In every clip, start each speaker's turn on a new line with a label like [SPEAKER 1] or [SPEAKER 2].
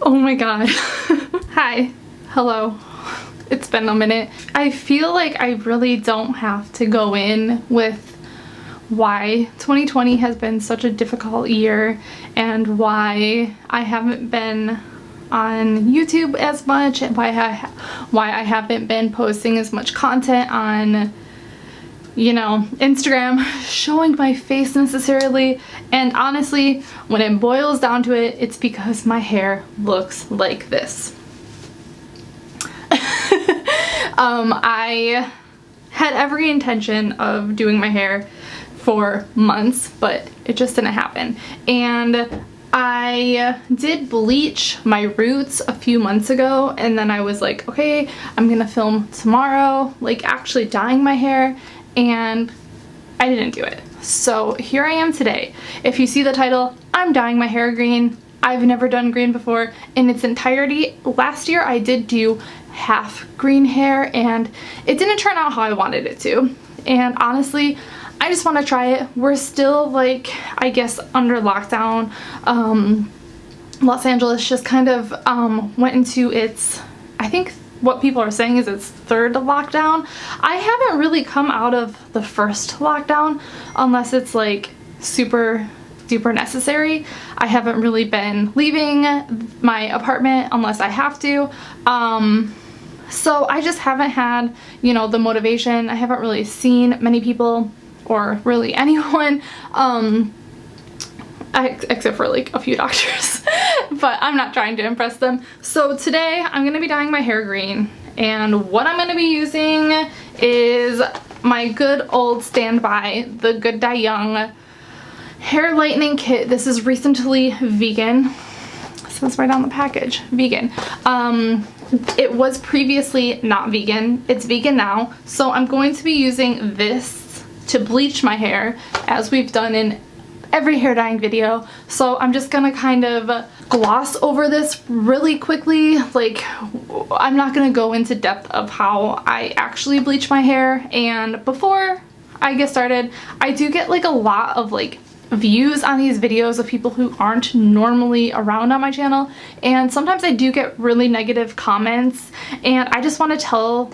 [SPEAKER 1] Oh my god. Hi. Hello. It's been a minute. I feel like I really don't have to go in with why 2020 has been such a difficult year and why I haven't been on YouTube as much and why I haven't been posting as much content on, you know, Instagram, showing my face necessarily. And honestly, when it boils down to it, it's because my hair looks like this. I had every intention of doing my hair for months, but it just didn't happen. And I did bleach my roots a few months ago, and then I was like, okay, I'm gonna film tomorrow, like actually dyeing my hair, and I didn't do it. So here I am today. If you see the title, I'm dyeing my hair green. I've never done green before in its entirety. Last year I did do half green hair and it didn't turn out how I wanted it to. And honestly, I just want to try it. We're still, like, I guess under lockdown. Los Angeles just kind of went into its, I think what people are saying is its third lockdown. I haven't really come out of the first lockdown unless it's like super duper necessary. I haven't really been leaving my apartment unless I have to. So I just haven't had, you know, the motivation. I haven't really seen many people or really anyone, except for like a few doctors, but I'm not trying to impress them. So today I'm going to be dyeing my hair green, and what I'm going to be using is my good old standby, the Good Dye Young hair lightening kit. This is recently vegan. It says right on the package, vegan. It was previously not vegan. It's vegan now. So I'm going to be using this to bleach my hair, as we've done in every hair dyeing video. So I'm just gonna kind of gloss over this really quickly. Like, I'm not gonna go into depth of how I actually bleach my hair. And before I get started, I do get like a lot of like views on these videos of people who aren't normally around on my channel, and sometimes I do get really negative comments, and I just want to tell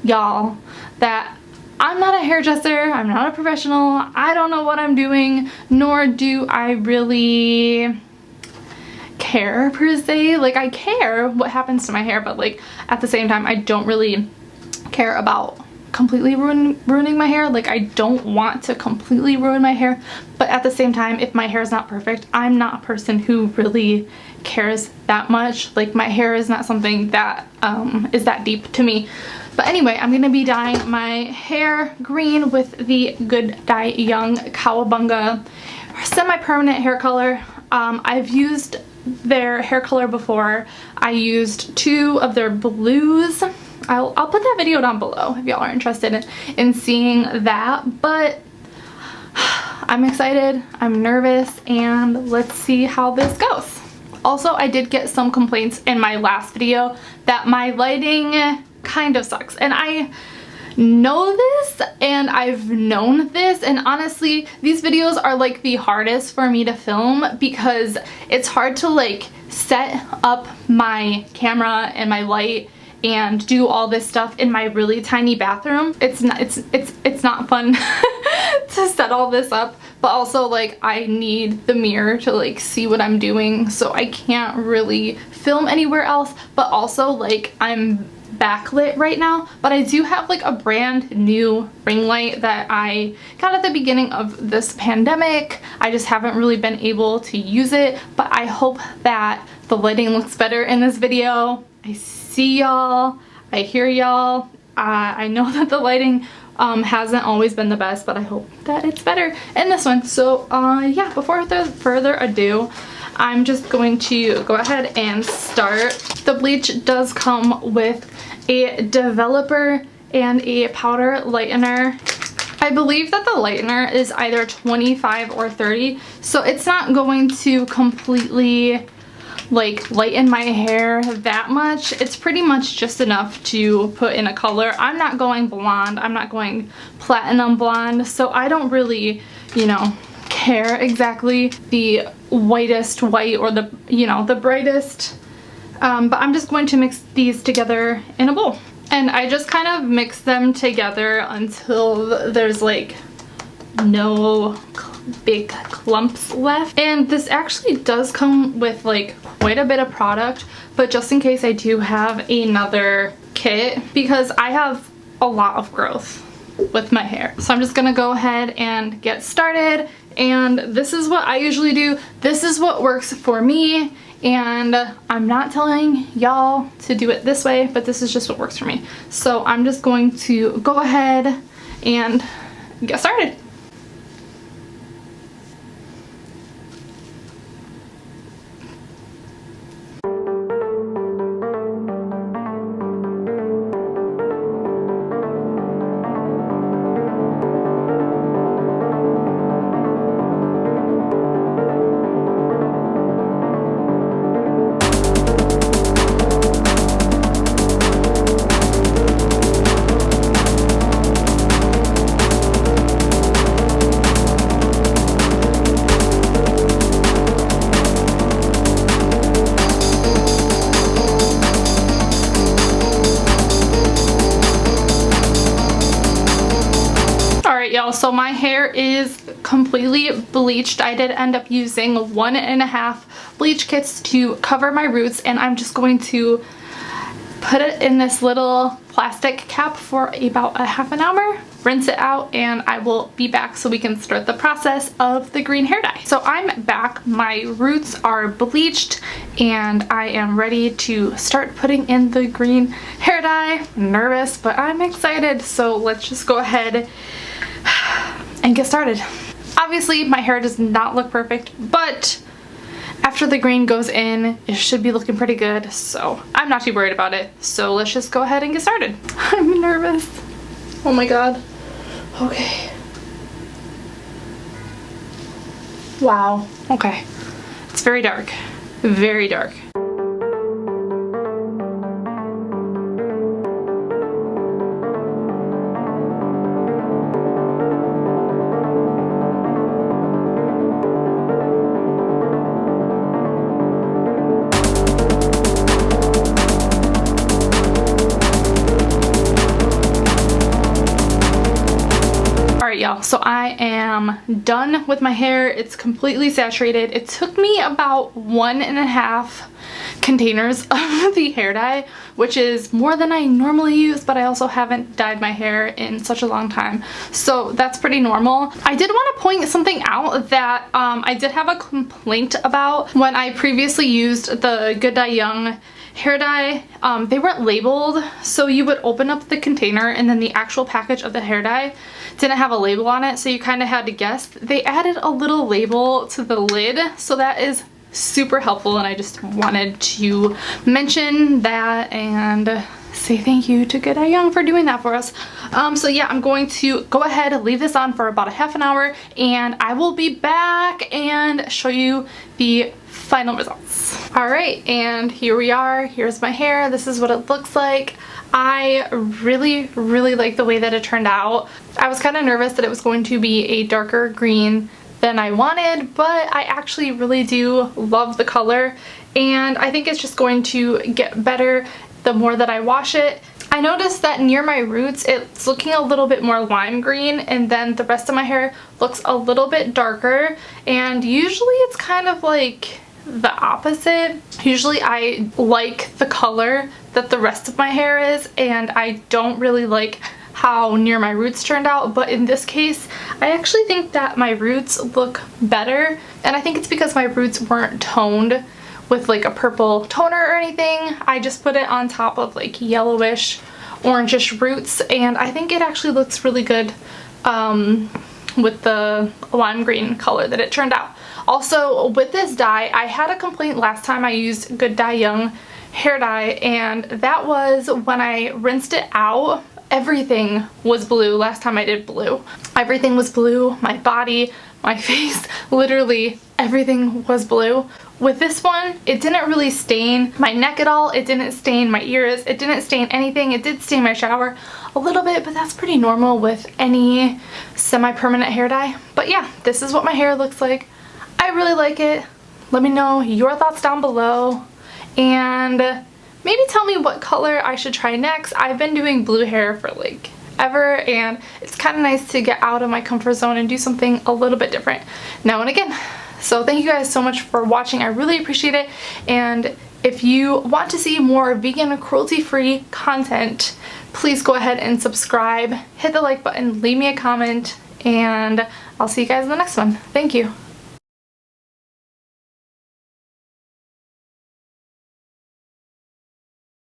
[SPEAKER 1] y'all that I'm not a hairdresser, I'm not a professional, I don't know what I'm doing, nor do I really care per se. Like, I care what happens to my hair, but like at the same time I don't really care about completely ruining my hair. Like, I don't want to completely ruin my hair, but at the same time, if my hair is not perfect, I'm not a person who really cares that much. Like, my hair is not something that is that deep to me. But anyway, I'm gonna be dyeing my hair green with the Good Dye Young Kowabunga semi-permanent hair color. I've used their hair color before. I used 2 of their blues. I'll put that video down below if y'all are interested in seeing that, but I'm excited, I'm nervous, and let's see how this goes. Also, I did get some complaints in my last video that my lighting kind of sucks, and I know this and I've known this, and honestly these videos are like the hardest for me to film because it's hard to like set up my camera and my light and do all this stuff in my really tiny bathroom. It's not fun to set all this up, but also like I need the mirror to like see what I'm doing, so I can't really film anywhere else. But also, like, I'm backlit right now, but I do have like a brand new ring light that I got at the beginning of this pandemic. I just haven't really been able to use it, but I hope that the lighting looks better in this video. I see y'all, I hear y'all. I know that the lighting hasn't always been the best, but I hope that it's better in this one. So yeah, before further ado, I'm just going to go ahead and start. The bleach does come with a developer and a powder lightener. I believe that the lightener is either 25 or 30, so it's not going to completely like lighten my hair that much. It's pretty much just enough to put in a color. I'm not going blonde, I'm not going platinum blonde, so I don't really, you know, care exactly the whitest white or the, you know, the brightest But I'm just going to mix these together in a bowl. And I just kind of mix them together until there's like no big clumps left. And this actually does come with like quite a bit of product, but just in case, I do have another kit because I have a lot of growth with my hair. So I'm just gonna go ahead and get started, and this is what I usually do. This is what works for me, and I'm not telling y'all to do it this way, but this is just what works for me. So I'm just going to go ahead and get started. Y'all, so my hair is completely bleached. I did end up using 1.5 bleach kits to cover my roots, and I'm just going to put it in this little plastic cap for about a half an hour, rinse it out, and I will be back so we can start the process of the green hair dye. So I'm back. My roots are bleached and I am ready to start putting in the green hair dye. I'm nervous, but I'm excited. So let's just go ahead and get started. Obviously my hair does not look perfect, but after the green goes in, it should be looking pretty good, so I'm not too worried about it. So let's just go ahead and get started. I'm nervous. Oh my god. Okay. Wow. Okay. It's very dark. Very dark. Y'all, so I am done with my hair. It's completely saturated. It took me about 1.5 containers of the hair dye, which is more than I normally use, but I also haven't dyed my hair in such a long time, so that's pretty normal. I did want to point something out that I did have a complaint about when I previously used the Good Dye Young hair dye. They weren't labeled, so you would open up the container and then the actual package of the hair dye didn't have a label on it, so you kind of had to guess. They added a little label to the lid, so that is super helpful, and I just wanted to mention that and say thank you to Good Dye Young for doing that for us. So yeah, I'm going to go ahead and leave this on for about a half an hour, and I will be back and show you the final results. Alright, and here we are. Here's my hair. This is what it looks like. I really like the way that it turned out. I was kind of nervous that it was going to be a darker green than I wanted, but I actually really do love the color, and I think it's just going to get better the more that I wash it. I noticed that near my roots it's looking a little bit more lime green, and then the rest of my hair looks a little bit darker, and usually it's kind of like the opposite. Usually I like the color that the rest of my hair is, and I don't really like how near my roots turned out, but in this case I actually think that my roots look better, and I think it's because my roots weren't toned with like a purple toner or anything. I just put it on top of like yellowish orangish roots, and I think it actually looks really good with the lime green color that it turned out. Also, with this dye, I had a complaint last time I used Good Dye Young hair dye, and that was when I rinsed it out, everything was blue. Last time I did blue, everything was blue. My body, my face, literally everything was blue. With this one, it didn't really stain my neck at all. It didn't stain my ears. It didn't stain anything. It did stain my shower a little bit, but that's pretty normal with any semi-permanent hair dye. But yeah, this is what my hair looks like. I really like it. Let me know your thoughts down below. and maybe tell me what color I should try next. I've been doing blue hair for like ever, and it's kind of nice to get out of my comfort zone and do something a little bit different now and again. So thank you guys so much for watching. I really appreciate it, and if you want to see more vegan and cruelty-free content, please go ahead and subscribe, hit the like button, leave me a comment, and I'll see you guys in the next one. Thank you.